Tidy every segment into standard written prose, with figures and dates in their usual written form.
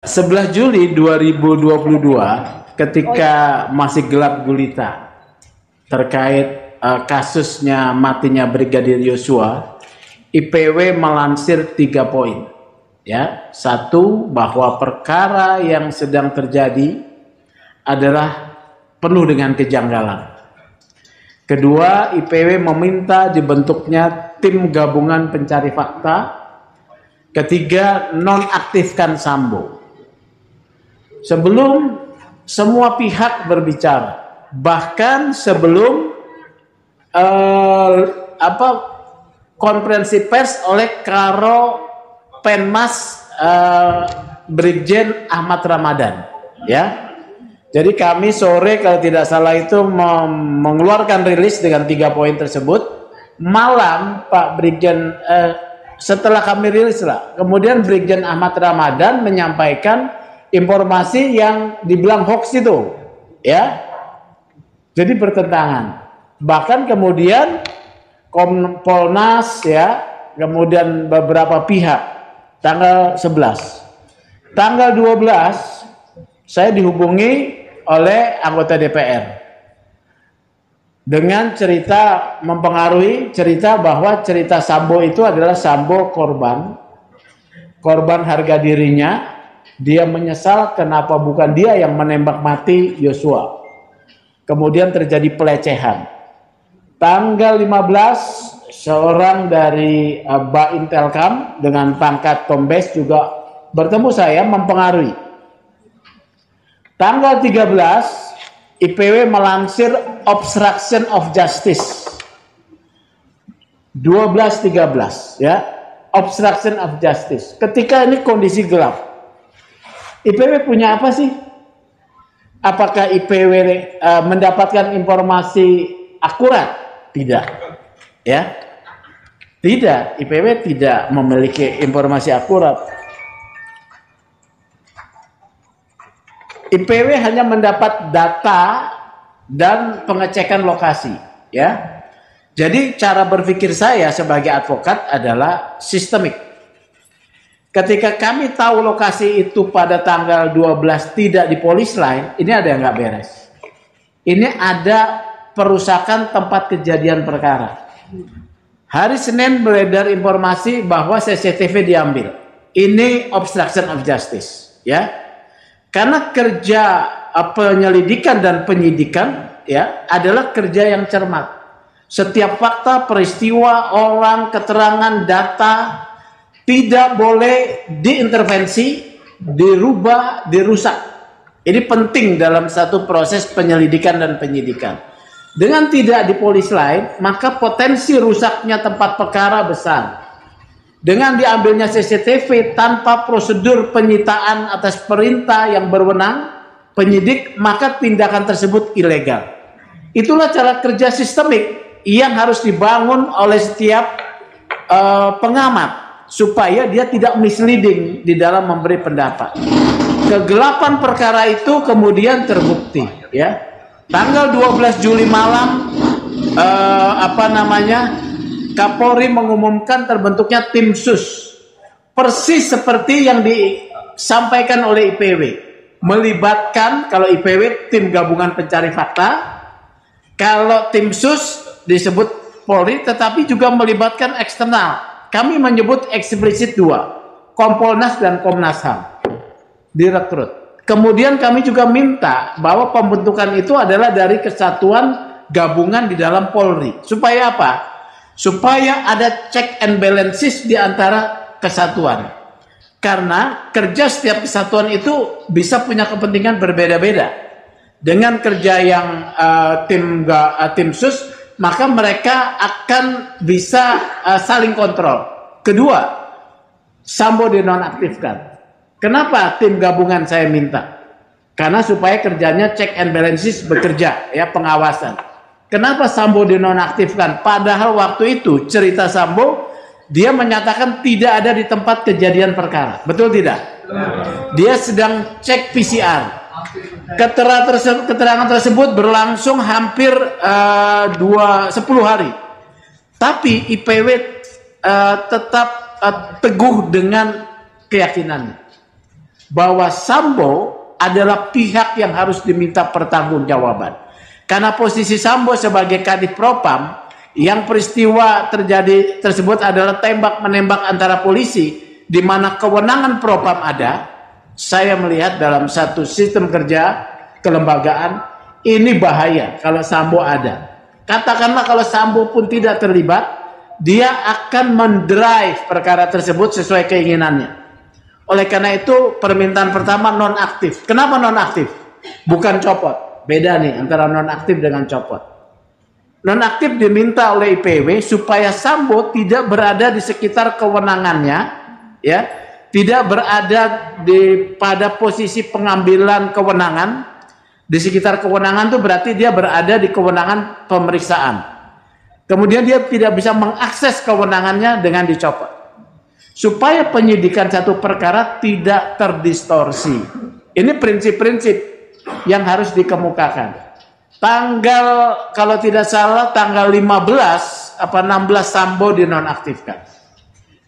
11 Juli 2022 ketika masih gelap gulita terkait kasusnya matinya Brigadir Yosua, IPW melansir 3 poin. Ya, satu, bahwa perkara yang sedang terjadi adalah penuh dengan kejanggalan. Kedua, IPW meminta dibentuknya tim gabungan pencari fakta. Ketiga, nonaktifkan Sambo. Sebelum semua pihak berbicara, bahkan sebelum konferensi pers oleh Karo Penmas Brigjen Ahmad Ramadan, ya. Jadi kami sore kalau tidak salah itu mengeluarkan rilis dengan 3 poin tersebut. Malam Pak Brigjen setelah kami rilis lah, kemudian Brigjen Ahmad Ramadan menyampaikan informasi yang dibilang hoax itu, ya. Jadi bertentangan. Bahkan kemudian Kompolnas, ya, kemudian beberapa pihak tanggal 11. Tanggal 12 saya dihubungi oleh anggota DPR dengan cerita mempengaruhi cerita bahwa cerita Sambo itu adalah Sambo korban harga dirinya. Dia menyesal kenapa bukan dia yang menembak mati Yosua. Kemudian terjadi pelecehan. Tanggal 15 seorang dari Bain Telkom dengan pangkat Kombes juga bertemu saya mempengaruhi. Tanggal 13 IPW melansir obstruction of justice 12-13, ya, obstruction of justice. Ketika ini kondisi gelap, IPW punya apa sih? Apakah IPW mendapatkan informasi akurat? Tidak, ya, tidak. IPW tidak memiliki informasi akurat. IPW hanya mendapat data dan pengecekan lokasi, ya. Jadi cara berpikir saya sebagai advokat adalah sistemik. Ketika kami tahu lokasi itu pada tanggal 12 tidak di polis lain, ini ada yang nggak beres. Ini ada perusakan tempat kejadian perkara. Hari Senin beredar informasi bahwa CCTV diambil. Ini obstruction of justice, ya. Karena kerja penyelidikan dan penyidikan, ya, adalah kerja yang cermat. Setiap fakta, peristiwa, orang, keterangan, data tidak boleh diintervensi, dirubah, dirusak. Ini penting dalam satu proses penyelidikan dan penyidikan. Dengan tidak di polis lain, maka potensi rusaknya tempat perkara besar. Dengan diambilnya CCTV tanpa prosedur penyitaan atas perintah yang berwenang penyidik, maka tindakan tersebut ilegal. Itulah cara kerja sistemik yang harus dibangun oleh setiap pengamat, supaya dia tidak misleading di dalam memberi pendapat. Kegelapan perkara itu kemudian terbukti, ya. Tanggal 12 Juli malam Kapolri mengumumkan terbentuknya tim sus. Persis seperti yang disampaikan oleh IPW. Melibatkan, kalau IPW tim gabungan pencari fakta, kalau tim sus disebut Polri, tetapi juga melibatkan eksternal. Kami menyebut eksplisit 2, Kompolnas dan Komnas HAM direkrut. Kemudian kami juga minta bahwa pembentukan itu adalah dari kesatuan gabungan di dalam Polri. Supaya apa? Supaya ada check and balances di antara kesatuan. Karena kerja setiap kesatuan itu bisa punya kepentingan berbeda-beda. Dengan kerja yang tim sus, maka mereka akan bisa saling kontrol. Kedua, Sambo dinonaktifkan. Kenapa tim gabungan saya minta? Karena supaya kerjanya check and balances bekerja, ya, pengawasan. Kenapa Sambo dinonaktifkan? Padahal waktu itu cerita Sambo, dia menyatakan tidak ada di tempat kejadian perkara. Betul tidak? Dia sedang cek PCR. Keterangan tersebut berlangsung hampir 10 hari. Tapi IPW tetap teguh dengan keyakinannya. bahwa Sambo adalah pihak yang harus diminta pertanggungjawaban. Karena posisi Sambo sebagai Kadif Propam, yang peristiwa terjadi tersebut adalah tembak menembak antara polisi, di mana kewenangan Propam ada. Saya melihat dalam satu sistem kerja kelembagaan ini bahaya kalau Sambo ada. Katakanlah kalau Sambo pun tidak terlibat, dia akan mendrive perkara tersebut sesuai keinginannya. Oleh karena itu permintaan pertama nonaktif. Kenapa nonaktif? Bukan copot. Beda nih antara nonaktif dengan copot. Nonaktif diminta oleh IPW supaya Sambo tidak berada di sekitar kewenangannya, ya, tidak berada pada posisi pengambilan kewenangan. Di sekitar kewenangan itu berarti dia berada di kewenangan pemeriksaan. Kemudian dia tidak bisa mengakses kewenangannya dengan dicopot. Supaya penyidikan satu perkara tidak terdistorsi. Ini prinsip-prinsip yang harus dikemukakan. Tanggal, kalau tidak salah, tanggal 15 apa 16 Sambo dinonaktifkan.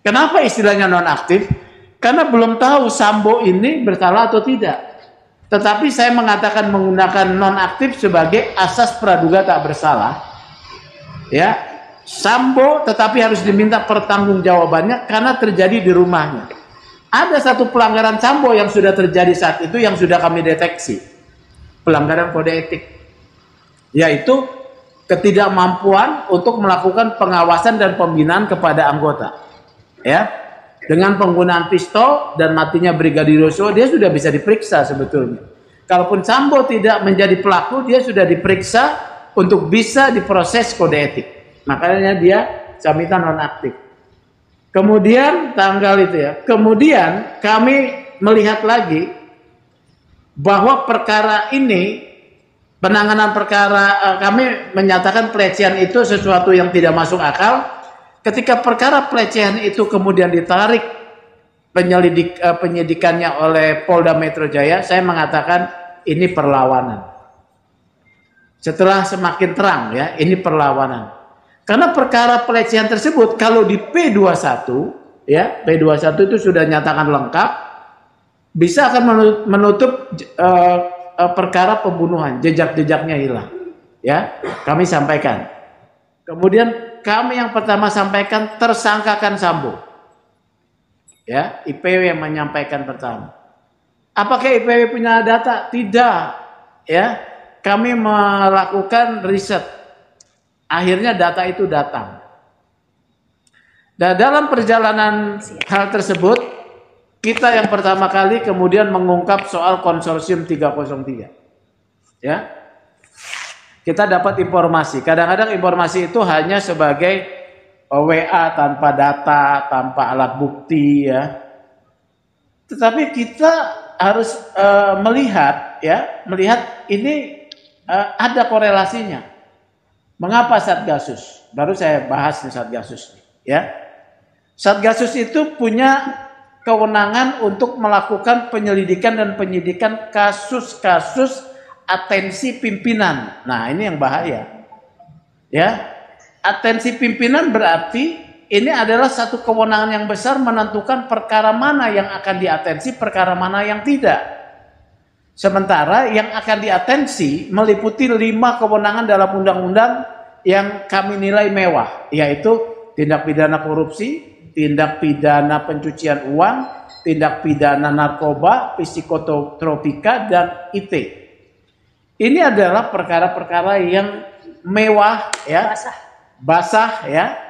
Kenapa istilahnya nonaktif? Karena belum tahu Sambo ini bersalah atau tidak. Tetapi saya mengatakan menggunakan nonaktif sebagai asas praduga tak bersalah. Ya. Sambo tetapi harus diminta pertanggungjawabannya karena terjadi di rumahnya. Ada satu pelanggaran Sambo yang sudah terjadi saat itu yang sudah kami deteksi. Pelanggaran kode etik. Yaitu ketidakmampuan untuk melakukan pengawasan dan pembinaan kepada anggota. Ya. Dengan penggunaan pistol dan matinya Brigadir Yosua, dia sudah bisa diperiksa sebetulnya. Kalaupun Sambo tidak menjadi pelaku, dia sudah diperiksa untuk bisa diproses kode etik. Makanya dia jaminan nonaktif. Kemudian tanggal itu ya. Kemudian kami melihat lagi bahwa perkara ini, penanganan perkara, kami menyatakan pelecehan itu sesuatu yang tidak masuk akal. Ketika perkara pelecehan itu kemudian ditarik penyidikannya oleh Polda Metro Jaya, saya mengatakan ini perlawanan. Setelah semakin terang ya, ini perlawanan. Karena perkara pelecehan tersebut kalau di P21 ya, P21 itu sudah nyatakan lengkap, bisa akan menutup perkara pembunuhan, jejak-jejaknya hilang. Ya, kami sampaikan. Kemudian kami yang pertama sampaikan tersangkakan Sambo. Ya, IPW yang menyampaikan pertama. Apakah IPW punya data? Tidak. Ya, kami melakukan riset. Akhirnya data itu datang. Dan dalam perjalanan hal tersebut, kita yang pertama kali kemudian mengungkap soal konsorsium 303. Ya. Kita dapat informasi. Kadang-kadang informasi itu hanya sebagai WA tanpa data, tanpa alat bukti ya. Tetapi kita harus melihat ini ada korelasinya. Mengapa Satgasus? Baru saya bahas nih Satgasus, ya. Satgasus itu punya kewenangan untuk melakukan penyelidikan dan penyidikan kasus-kasus atensi pimpinan. Nah, ini yang bahaya. Ya. Atensi pimpinan berarti ini adalah satu kewenangan yang besar menentukan perkara mana yang akan diatensi, perkara mana yang tidak. Sementara yang akan diatensi meliputi 5 kewenangan dalam undang-undang yang kami nilai mewah, yaitu tindak pidana korupsi, tindak pidana pencucian uang, tindak pidana narkoba, psikotropika, dan IT. Ini adalah perkara-perkara yang mewah, ya, basah, ya,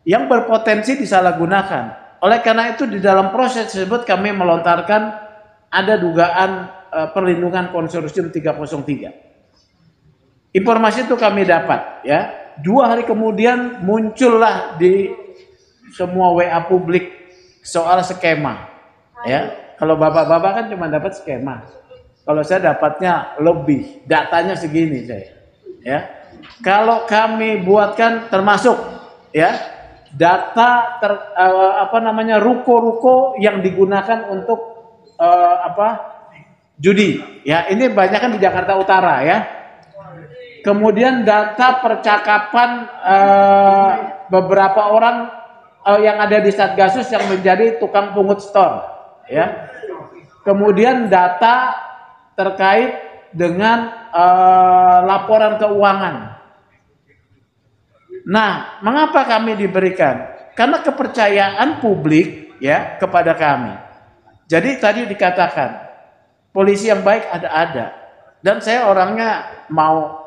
yang berpotensi disalahgunakan. Oleh karena itu di dalam proses tersebut kami melontarkan ada dugaan perlindungan konsorsium 303. Informasi itu kami dapat, ya. 2 hari kemudian muncullah di semua WA publik soal skema, ya. Kalau bapak-bapak kan cuma dapat skema. Kalau saya dapatnya lebih, datanya segini saya, ya. Kalau kami buatkan termasuk, ya, data ruko-ruko yang digunakan untuk judi, ya, ini banyak kan di Jakarta Utara, ya. Kemudian data percakapan beberapa orang yang ada di Satgasus yang menjadi tukang pungut store, ya. kemudian data terkait dengan laporan keuangan. Nah, mengapa kami diberikan? Karena kepercayaan publik ya kepada kami. Jadi tadi dikatakan polisi yang baik ada. Dan saya orangnya mau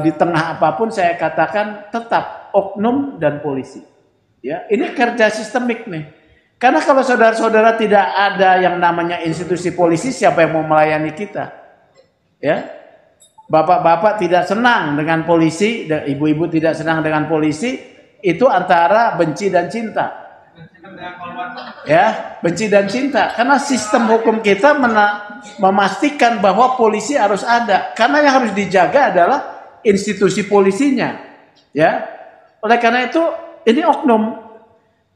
di tengah apapun saya katakan tetap oknum dan polisi. Ya, ini kerja sistemik nih. Karena kalau saudara-saudara tidak ada yang namanya institusi polisi, siapa yang mau melayani kita? Ya, bapak-bapak tidak senang dengan polisi, dan ibu-ibu tidak senang dengan polisi, itu antara benci dan cinta. Ya, benci dan cinta. Karena sistem hukum kita memastikan bahwa polisi harus ada. Karena yang harus dijaga adalah institusi polisinya. Ya, oleh karena itu ini oknum.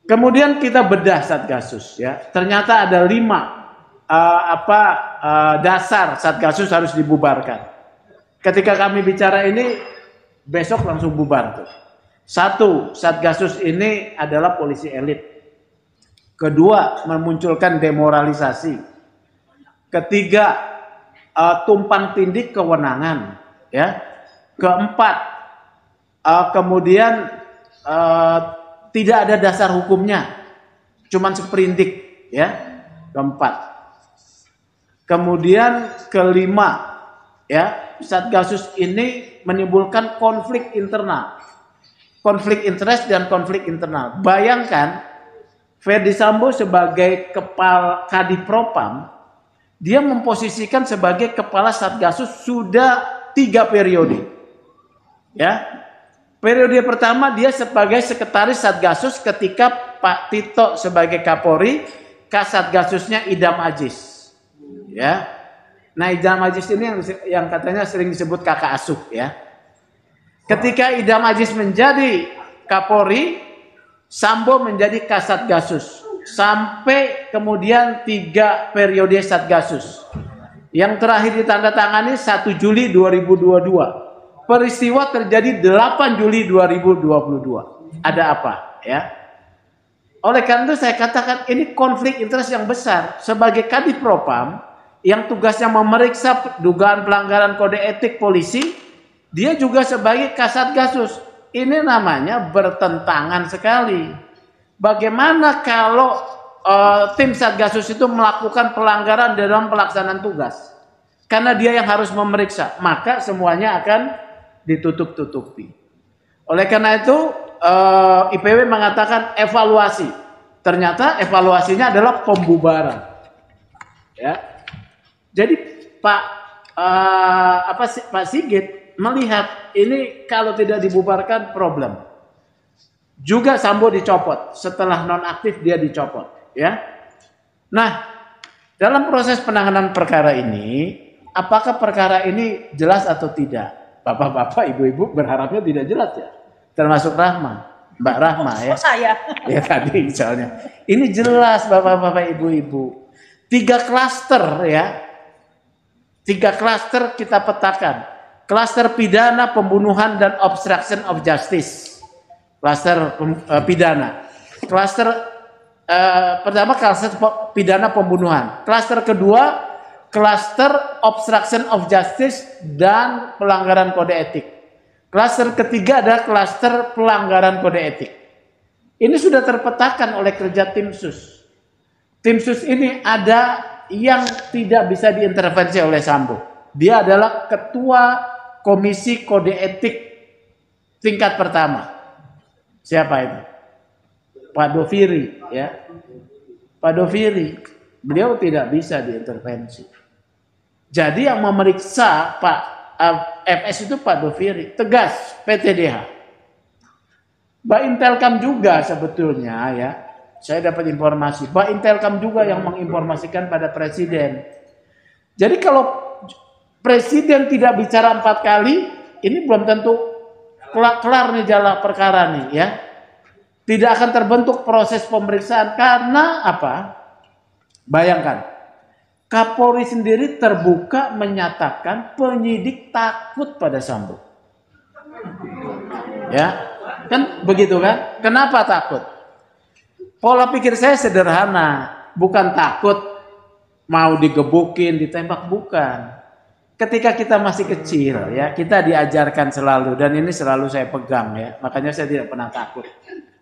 Kemudian kita bedah Satgasus. Ya, ternyata ada 5 dasar Satgasus harus dibubarkan. Ketika kami bicara ini, besok langsung bubar tuh. 1, Satgasus ini adalah polisi elit. Kedua, memunculkan demoralisasi. Ketiga, tumpang tindih kewenangan. Ya. Keempat, kemudian tidak ada dasar hukumnya, cuman seperindik. Ya. Keempat. Kemudian kelima, ya, Satgasus ini menimbulkan konflik internal, konflik interest dan konflik internal. Bayangkan Ferdi Sambo sebagai kepala Kadipropam, dia memposisikan sebagai kepala Satgasus sudah 3 periode. Ya, periode pertama dia sebagai sekretaris Satgasus ketika Pak Tito sebagai Kapolri, Kasatgasusnya Idam Aziz. Ya, nah Idam Aziz ini yang katanya sering disebut kakak asuh. Ya, ketika Idam Aziz menjadi Kapolri, Sambo menjadi Kasatgasus sampai kemudian 3 periode Satgasus. Yang terakhir ditandatangani 1 Juli 2022. Peristiwa terjadi 8 Juli 2022. Ada apa? Ya. Oleh karena itu saya katakan ini konflik interest yang besar. Sebagai Kadipropam yang tugasnya memeriksa dugaan pelanggaran kode etik polisi, dia juga sebagai Kasatgasus. Ini namanya bertentangan sekali. Bagaimana kalau tim Satgasus itu melakukan pelanggaran dalam pelaksanaan tugas? Karena dia yang harus memeriksa, maka semuanya akan ditutup-tutupi. Oleh karena itu IPW mengatakan evaluasi. Ternyata evaluasinya adalah pembubaran. Ya. Jadi Pak Sigit melihat ini kalau tidak dibubarkan problem. Juga Sambo dicopot. Setelah nonaktif dia dicopot. Ya. Nah, dalam proses penanganan perkara ini, apakah perkara ini jelas atau tidak? Bapak-bapak, ibu-ibu berharapnya tidak jelas ya. Termasuk Rahma, Mbak Rahma ya. Oh saya. Ya tadi misalnya. Ini jelas bapak-bapak, ibu-ibu. 3 klaster ya. 3 klaster kita petakan. Klaster pidana, pembunuhan, dan obstruction of justice. Klaster pidana. Klaster pertama klaster pidana pembunuhan. Klaster kedua, klaster obstruction of justice dan pelanggaran kode etik. Klaster ketiga adalah klaster pelanggaran kode etik. Ini sudah terpetakan oleh kerja tim sus. Tim sus ini ada yang tidak bisa diintervensi oleh Sambo. Dia adalah ketua Komisi Kode Etik tingkat pertama. Siapa itu? Pak Doviri, ya. Pak Doviri, beliau tidak bisa diintervensi. Jadi yang memeriksa Pak FS itu Pak Doviri, tegas PTDH. Mbak Intelkam juga sebetulnya ya. Saya dapat informasi, Mbak Intelkam juga yang menginformasikan pada Presiden. Jadi kalau Presiden tidak bicara 4 kali, ini belum tentu kelar nih jalan perkara nih ya. Tidak akan terbentuk proses pemeriksaan karena apa? Bayangkan, Kapolri sendiri terbuka menyatakan penyidik takut pada Sambo. Ya, kan begitu kan? Kenapa takut? Pola pikir saya sederhana, bukan takut mau digebukin, ditembak, bukan. Ketika kita masih kecil ya, kita diajarkan selalu, dan ini selalu saya pegang ya, makanya saya tidak pernah takut.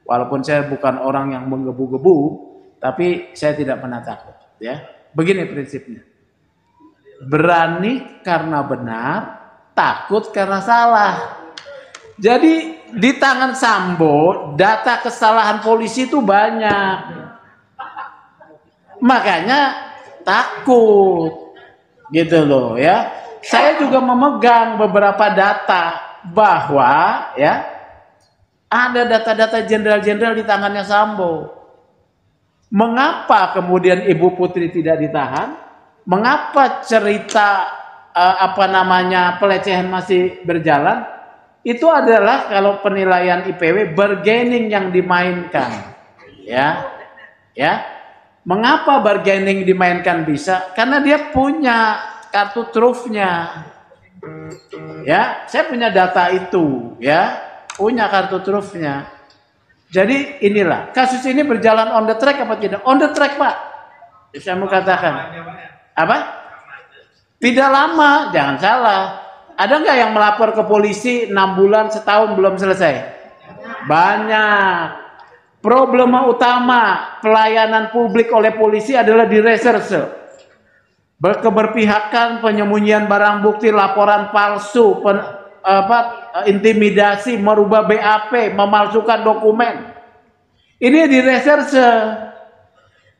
Walaupun saya bukan orang yang menggebu-gebu, tapi saya tidak pernah takut ya. Begini prinsipnya. Berani karena benar, takut karena salah. Jadi di tangan Sambo data kesalahan polisi itu banyak. Makanya takut. Gitu loh ya. Saya juga memegang beberapa data bahwa ya ada data-data jenderal-jenderal di tangannya Sambo. Mengapa kemudian Ibu Putri tidak ditahan? Mengapa cerita pelecehan masih berjalan? Itu adalah kalau penilaian IPW bargaining yang dimainkan. Ya. Ya. Mengapa bargaining dimainkan bisa? Karena dia punya kartu trufnya. Ya, saya punya data itu, ya. Punya kartu trufnya. Jadi inilah, kasus ini berjalan on the track apa tidak? On the track, Pak. Saya mau katakan. Apa? Tidak lama, jangan salah. Ada nggak yang melapor ke polisi 6 bulan, setahun belum selesai? Banyak. Problema utama pelayanan publik oleh polisi adalah di reserse. Keberpihakan, penyembunyian barang bukti, laporan palsu, intimidasi, merubah BAP, memalsukan dokumen. Ini di reserse.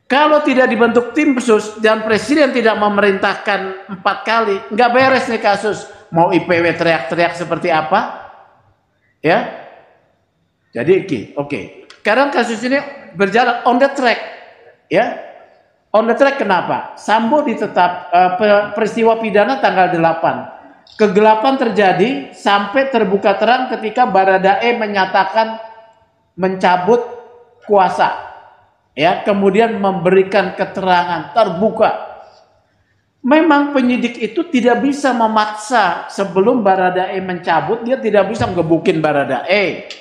Kalau tidak dibentuk tim khusus dan presiden tidak memerintahkan 4 kali, nggak beres nih kasus. Mau IPW teriak-teriak seperti apa? Ya. Jadi oke. Sekarang kasus ini berjalan on the track, ya. On the track kenapa? Sambo ditetap peristiwa pidana tanggal 8. Kegelapan terjadi sampai terbuka terang ketika Baradae menyatakan mencabut kuasa, ya. Kemudian memberikan keterangan terbuka. Memang penyidik itu tidak bisa memaksa sebelum Baradae mencabut, dia tidak bisa ngebukin Baradae.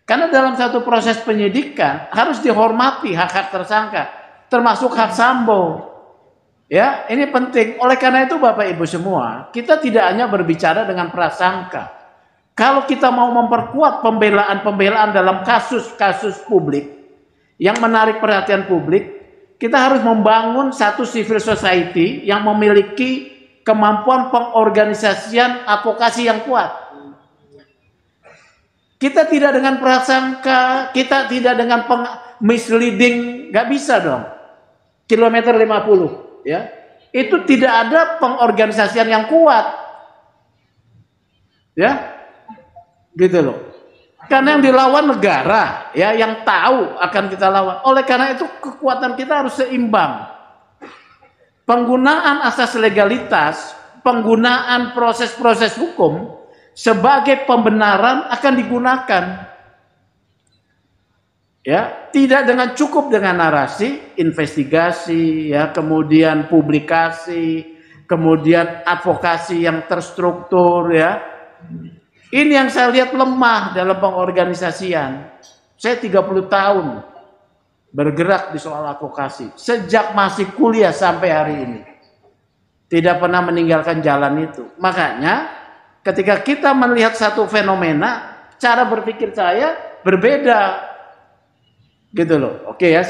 Karena dalam satu proses penyidikan harus dihormati hak-hak tersangka, termasuk hak Sambo. Ya, ini penting. Oleh karena itu Bapak Ibu semua, kita tidak hanya berbicara dengan prasangka. Kalau kita mau memperkuat pembelaan dalam kasus-kasus publik yang menarik perhatian publik, kita harus membangun satu civil society yang memiliki kemampuan pengorganisasian advokasi yang kuat. Kita tidak dengan prasangka, kita tidak dengan misleading, nggak bisa dong. Kilometer 50, ya. Itu tidak ada pengorganisasian yang kuat. Ya. Gitu loh. Karena yang dilawan negara, ya, yang tahu akan kita lawan. Oleh karena itu kekuatan kita harus seimbang. Penggunaan asas legalitas, penggunaan proses-proses hukum sebagai pembenaran akan digunakan, ya, tidak dengan cukup dengan narasi, investigasi, ya, kemudian publikasi, kemudian advokasi yang terstruktur, ya. Ini yang saya lihat lemah dalam pengorganisasian. Saya 30 tahun bergerak di soal advokasi, sejak masih kuliah sampai hari ini. Tidak pernah meninggalkan jalan itu. Makanya ketika kita melihat satu fenomena, cara berpikir saya berbeda. Gitu loh. Oke ya.